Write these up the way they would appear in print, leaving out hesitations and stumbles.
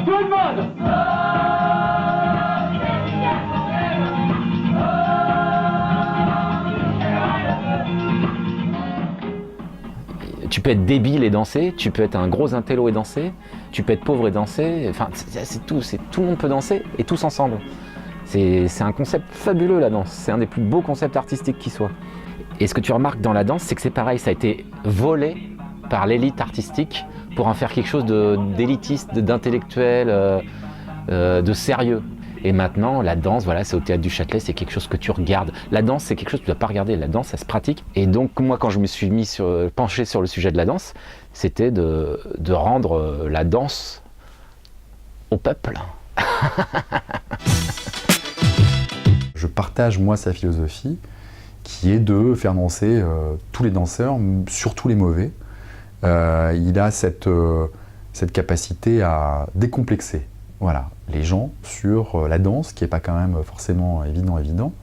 Tout le monde. Tu peux être débile et danser, tu peux être un gros intello et danser, tu peux être pauvre et danser, enfin c'est tout le monde peut danser et tous ensemble. C'est un concept fabuleux la danse, c'est un des plus beaux concepts artistiques qui soit. Et ce que tu remarques dans la danse, c'est que c'est pareil, ça a été volé par l'élite artistique pour en faire quelque chose d'élitiste, d'intellectuel, de sérieux. Et maintenant, la danse, voilà, c'est au Théâtre du Châtelet, c'est quelque chose que tu regardes. La danse, c'est quelque chose que tu ne dois pas regarder. La danse, ça se pratique. Et donc, moi, quand je me suis penché sur le sujet de la danse, c'était de rendre la danse au peuple. Je partage, moi, sa philosophie, qui est de faire danser tous les danseurs, surtout les mauvais. Il a cette capacité à décomplexer. Voilà, les gens sur la danse, qui n'est pas quand même forcément évident.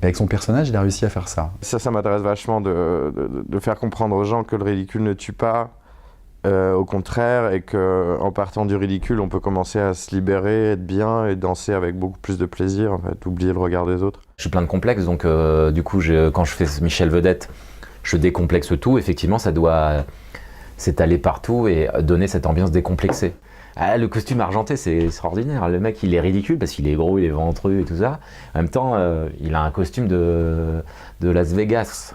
Mais avec son personnage, il a réussi à faire ça. Ça m'intéresse vachement de faire comprendre aux gens que le ridicule ne tue pas, au contraire, et qu'en partant du ridicule, on peut commencer à se libérer, être bien et danser avec beaucoup plus de plaisir, en fait, oublier le regard des autres. Je suis plein de complexes, donc du coup, quand je fais Michel Vedette, je décomplexe tout. Effectivement, ça doit s'étaler partout et donner cette ambiance décomplexée. Ah, le costume argenté, c'est extraordinaire. Le mec, il est ridicule parce qu'il est gros, il est ventru et tout ça. En même temps, il a un costume de Las Vegas.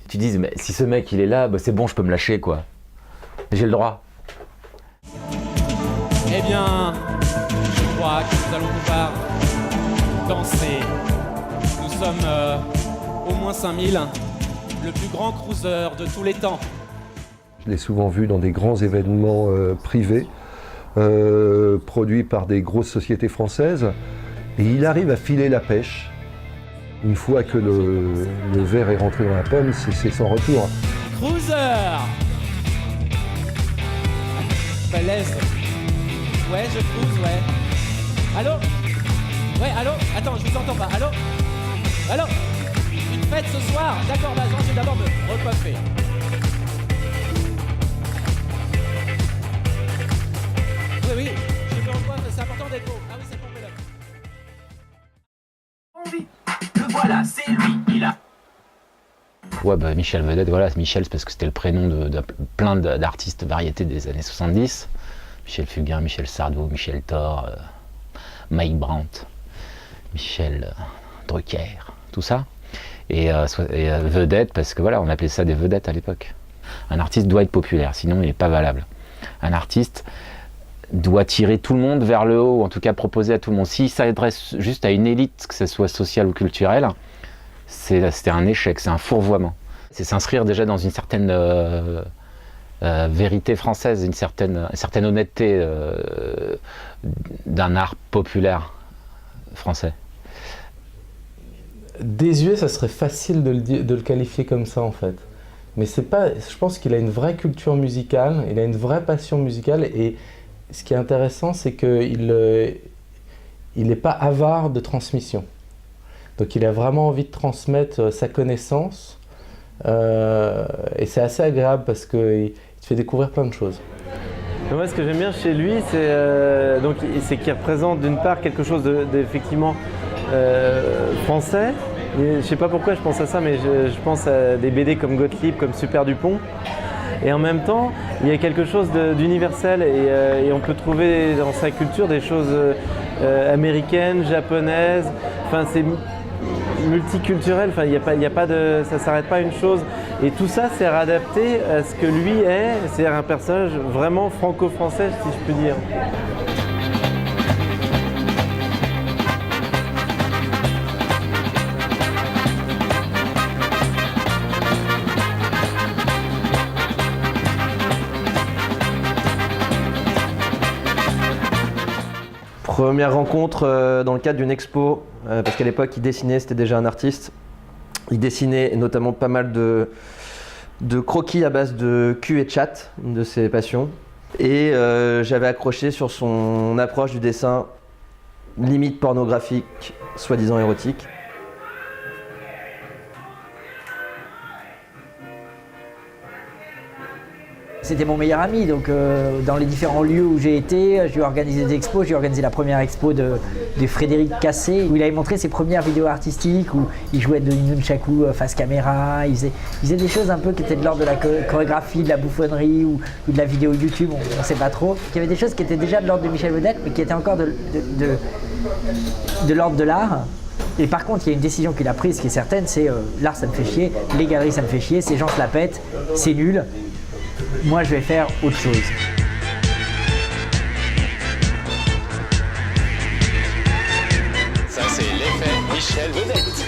Tu dis, mais si ce mec, il est là, bah, c'est bon, je peux me lâcher, quoi. J'ai le droit. Eh bien, je crois que nous allons pouvoir danser. Nous sommes au moins 5000, le plus grand cruiser de tous les temps. Je l'ai souvent vu dans des grands événements privés, produits par des grosses sociétés françaises, et il arrive à filer la pêche. Une fois que le verre est rentré dans la pomme, c'est sans retour. Cruiser. Balèze. Ouais, je cruise, ouais. Allô? Ouais, allô? Attends, je vous entends pas. Allô? Allô? Une fête ce soir? D'accord, bah, je vais d'abord me recoiffer. Oui, je me recoiffe, c'est important d'être beau. Ah oui, c'est pour Pélope. Le voilà, c'est lui, il a. Ouais, bah, Michel Vedette, voilà, Michel, c'est parce que c'était le prénom de plein d'artistes variétés des années 70. Michel Fugain, Michel Sardou, Michel Thor, Mike Brandt, Michel Drucker, tout ça. Et vedette, parce que voilà, on appelait ça des vedettes à l'époque. Un artiste doit être populaire, sinon il n'est pas valable. Un artiste doit tirer tout le monde vers le haut, ou en tout cas proposer à tout le monde. S'il s'adresse juste à une élite, que ce soit sociale ou culturelle, c'était un échec, c'est un fourvoiement. C'est s'inscrire déjà dans une certaine vérité française, une certaine honnêteté d'un art populaire français. Désuet, ça serait facile de le qualifier comme ça en fait. Mais c'est pas, je pense qu'il a une vraie culture musicale, il a une vraie passion musicale, et ce qui est intéressant, c'est qu'il n'est pas avare de transmission. Donc il a vraiment envie de transmettre sa connaissance, et c'est assez agréable parce qu'il te fait découvrir plein de choses. Moi, ce que j'aime bien chez lui, c'est qu'il représente d'une part quelque chose d'effectivement français. Et je ne sais pas pourquoi je pense à ça, mais je pense à des BD comme Gottlieb, comme Super Dupont. Et en même temps, il y a quelque chose d'universel, et on peut trouver dans sa culture des choses américaines, japonaises. Enfin, c'est multiculturel. Enfin, il y a pas de, ça s'arrête pas à une chose. Et tout ça, c'est adapté à ce que lui est. C'est un personnage vraiment franco-français, si je peux dire. Première rencontre dans le cadre d'une expo, parce qu'à l'époque il dessinait, c'était déjà un artiste. Il dessinait notamment pas mal de croquis à base de cul et de chatte, une de ses passions. Et j'avais accroché sur son approche du dessin limite pornographique, soi-disant érotique. C'était mon meilleur ami, donc dans les différents lieux où j'ai été, je lui ai organisé des expos. J'ai organisé la première expo de Frédéric Cassé, où il avait montré ses premières vidéos artistiques, où il jouait de nunchaku face caméra, il faisait des choses un peu qui étaient de l'ordre de la chorégraphie, de la bouffonnerie ou de la vidéo YouTube, on ne sait pas trop. Il y avait des choses qui étaient déjà de l'ordre de Michel Vedette, mais qui étaient encore de l'ordre de l'art. Et par contre, il y a une décision qu'il a prise qui est certaine, c'est l'art ça me fait chier, les galeries ça me fait chier, ces gens se la pètent, c'est nul. Moi je vais faire autre chose. Ça c'est l'effet Michel Vedette.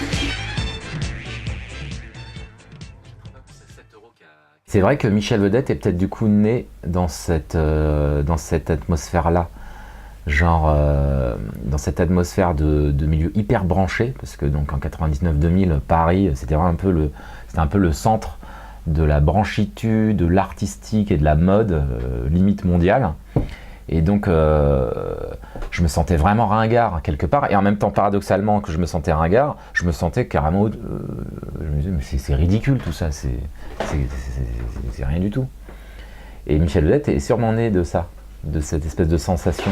C'est vrai que Michel Vedette est peut-être du coup né dans cette atmosphère-là. Genre dans cette atmosphère de milieu hyper branché, parce que donc en 99-2000, Paris, c'était un peu le centre de la branchitude, de l'artistique et de la mode, limite mondiale. Et donc je me sentais vraiment ringard quelque part, et en même temps paradoxalement que je me sentais ringard, je me sentais carrément, je me disais mais c'est ridicule tout ça, c'est rien du tout. Et Michel Vedette est sûrement né de ça, de cette espèce de sensation.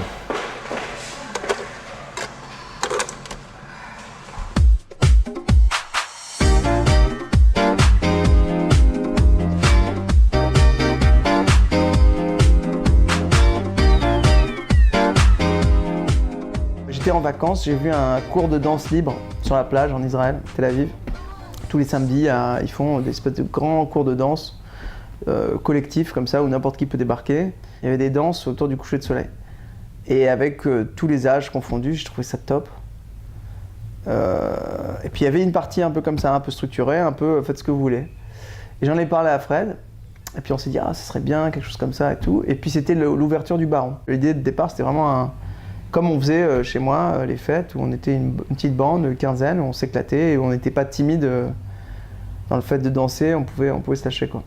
J'étais en vacances, j'ai vu un cours de danse libre sur la plage en Israël, Tel Aviv. Tous les samedis, ils font des espèces de grands cours de danse collectifs comme ça, où n'importe qui peut débarquer. Il y avait des danses autour du coucher de soleil. Et avec tous les âges confondus, j'ai trouvé ça top. Et puis il y avait une partie un peu comme ça, un peu structurée, un peu faites ce que vous voulez. Et j'en ai parlé à Fred. Et puis on s'est dit, ah, ce serait bien, quelque chose comme ça et tout. Et puis c'était l'ouverture du Baron. L'idée de départ, c'était vraiment comme on faisait chez moi, les fêtes, où on était une petite bande, une quinzaine, où on s'éclatait et où on n'était pas timide dans le fait de danser, on pouvait se lâcher, quoi.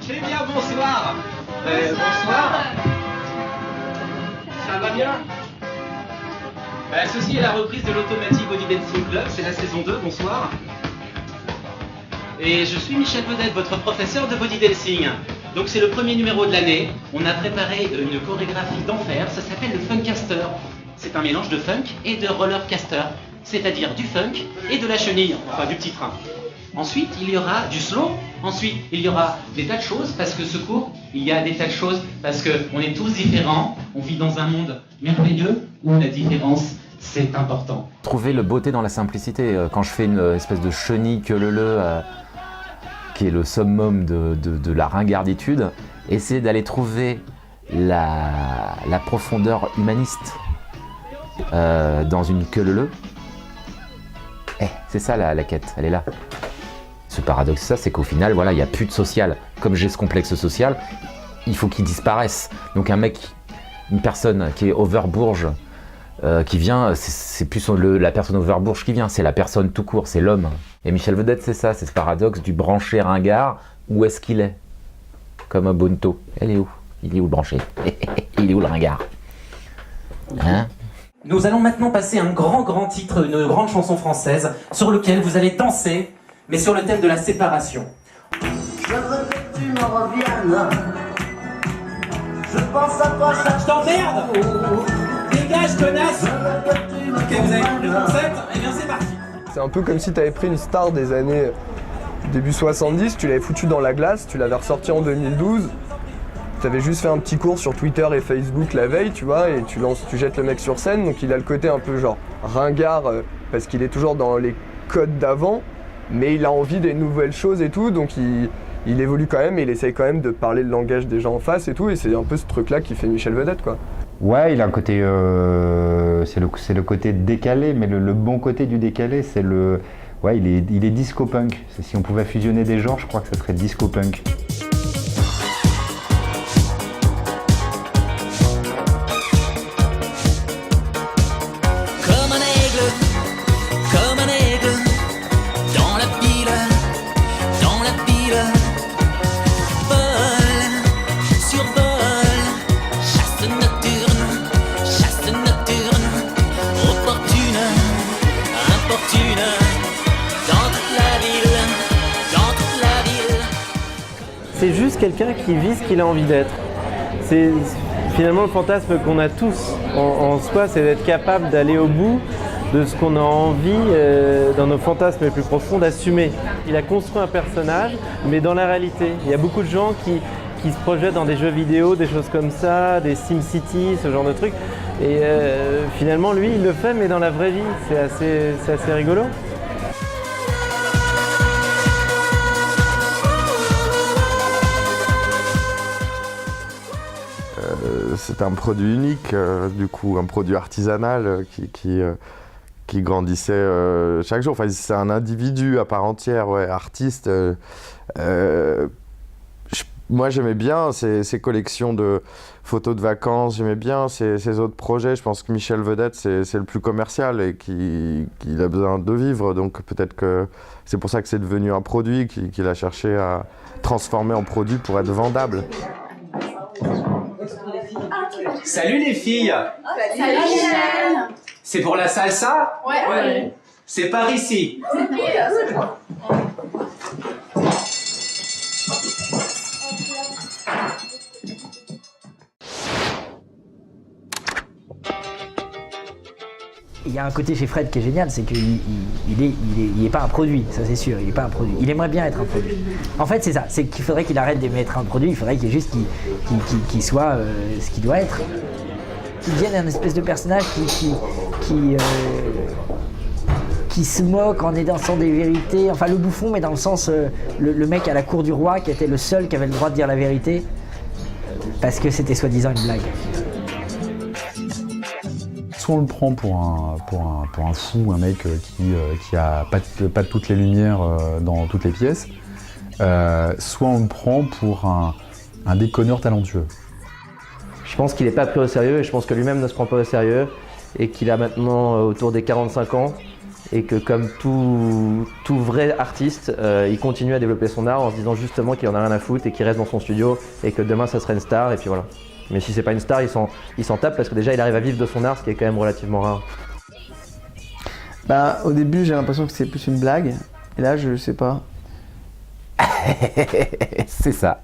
Eh bien, bonsoir. Bonsoir. Ça va bien? Ceci est la reprise de l'Automatic Body Dancing Club, c'est la saison 2, bonsoir. Et je suis Michel Vedette, votre professeur de body dancing. Donc c'est le premier numéro de l'année. On a préparé une chorégraphie d'enfer, ça s'appelle le Funkcaster. C'est un mélange de funk et de rollercaster, c'est-à-dire du funk et de la chenille, enfin du petit train. Ensuite, il y aura du slow. Ensuite, il y aura des tas de choses, parce que ce cours, il y a des tas de choses, parce qu'on est tous différents. On vit dans un monde merveilleux où la différence, c'est important. Trouver le beauté dans la simplicité. Quand je fais une espèce de chenille queue-leu-leu, qui est le summum de la ringarditude, essayer d'aller trouver la profondeur humaniste dans une queue-leu-leu. C'est ça la quête, elle est là. Ce paradoxe, ça, c'est qu'au final, voilà, il n'y a plus de social. Comme j'ai ce complexe social, il faut qu'il disparaisse. Donc un mec, une personne qui est overbourge, qui vient, c'est plus la personne overbourge qui vient, c'est la personne tout court, c'est l'homme. Et Michel Vedette, c'est ça, c'est ce paradoxe du branché ringard. Où est-ce qu'il est? Comme un bonneto. Elle est où? Il est où le branché? Il est où le ringard? Hein? Nous allons maintenant passer un grand titre, une grande chanson française, sur lequel vous allez danser, mais sur le thème de la séparation. Je veux que tu me reviennes. Je pense à toi chaque Je t'emmerde! Dégage, connasse! Ok, vous avez compris le concept? Eh bien, c'est parti! C'est un peu comme si tu avais pris une star des années début 70, tu l'avais foutu dans la glace, tu l'avais ressorti en 2012. Tu avais juste fait un petit cours sur Twitter et Facebook la veille, tu vois, et tu jettes le mec sur scène. Donc il a le côté un peu genre ringard parce qu'il est toujours dans les codes d'avant, mais il a envie des nouvelles choses et tout, donc il évolue quand même et il essaye quand même de parler le langage des gens en face et tout, et c'est un peu ce truc-là qui fait Michel Vedette, quoi. Ouais, il a un côté, c'est le côté décalé, mais le bon côté du décalé, c'est le, ouais, il est disco punk. Si on pouvait fusionner des genres, je crois que ça serait disco punk. Comme un aigle, dans la pile, vol, survol, chasse nocturne, c'est juste quelqu'un qui vit ce qu'il a envie d'être. C'est finalement le fantasme qu'on a tous en soi, c'est d'être capable d'aller au bout de ce qu'on a envie, dans nos fantasmes les plus profonds, d'assumer. Il a construit un personnage, mais dans la réalité. Il y a beaucoup de gens qui se projettent dans des jeux vidéo, des choses comme ça, des SimCity, ce genre de trucs. Et finalement, lui, il le fait, mais dans la vraie vie. C'est assez rigolo. C'est un produit unique, du coup, un produit artisanal qui grandissait chaque jour. Enfin, c'est un individu à part entière, ouais, artiste. Moi, j'aimais bien ces collections de photos de vacances, j'aimais bien ces autres projets. Je pense que Michel Vedette, c'est le plus commercial et qu'il a besoin de vivre. Donc peut-être que c'est pour ça que c'est devenu un produit qu'il a cherché à transformer en produit pour être vendable. Salut les filles. Salut Michel. C'est pour la salsa? Ouais. C'est par ici. Il y a un côté chez Fred qui est génial, c'est qu'il est pas un produit, ça c'est sûr, il est pas un produit. Il aimerait bien être un produit. En fait c'est ça, c'est qu'il faudrait qu'il arrête d'aimer être un produit, il faudrait qu'il juste qu'il soit ce qu'il doit être. Qu'il devienne un espèce de personnage qui se moque en énonçant des vérités, enfin le bouffon, mais dans le sens le mec à la cour du roi qui était le seul qui avait le droit de dire la vérité parce que c'était soi-disant une blague. Soit on le prend pour un fou, un mec qui a pas toutes les lumières dans toutes les pièces, soit on le prend pour un déconneur talentueux. Je pense qu'il n'est pas pris au sérieux et je pense que lui-même ne se prend pas au sérieux et qu'il a maintenant autour des 45 ans et que comme tout vrai artiste, il continue à développer son art en se disant justement qu'il en a rien à foutre et qu'il reste dans son studio et que demain ça serait une star et puis voilà. Mais si c'est pas une star, il s'en tape parce que déjà il arrive à vivre de son art, ce qui est quand même relativement rare. Bah au début j'ai l'impression que c'est plus une blague et là je sais pas. C'est ça.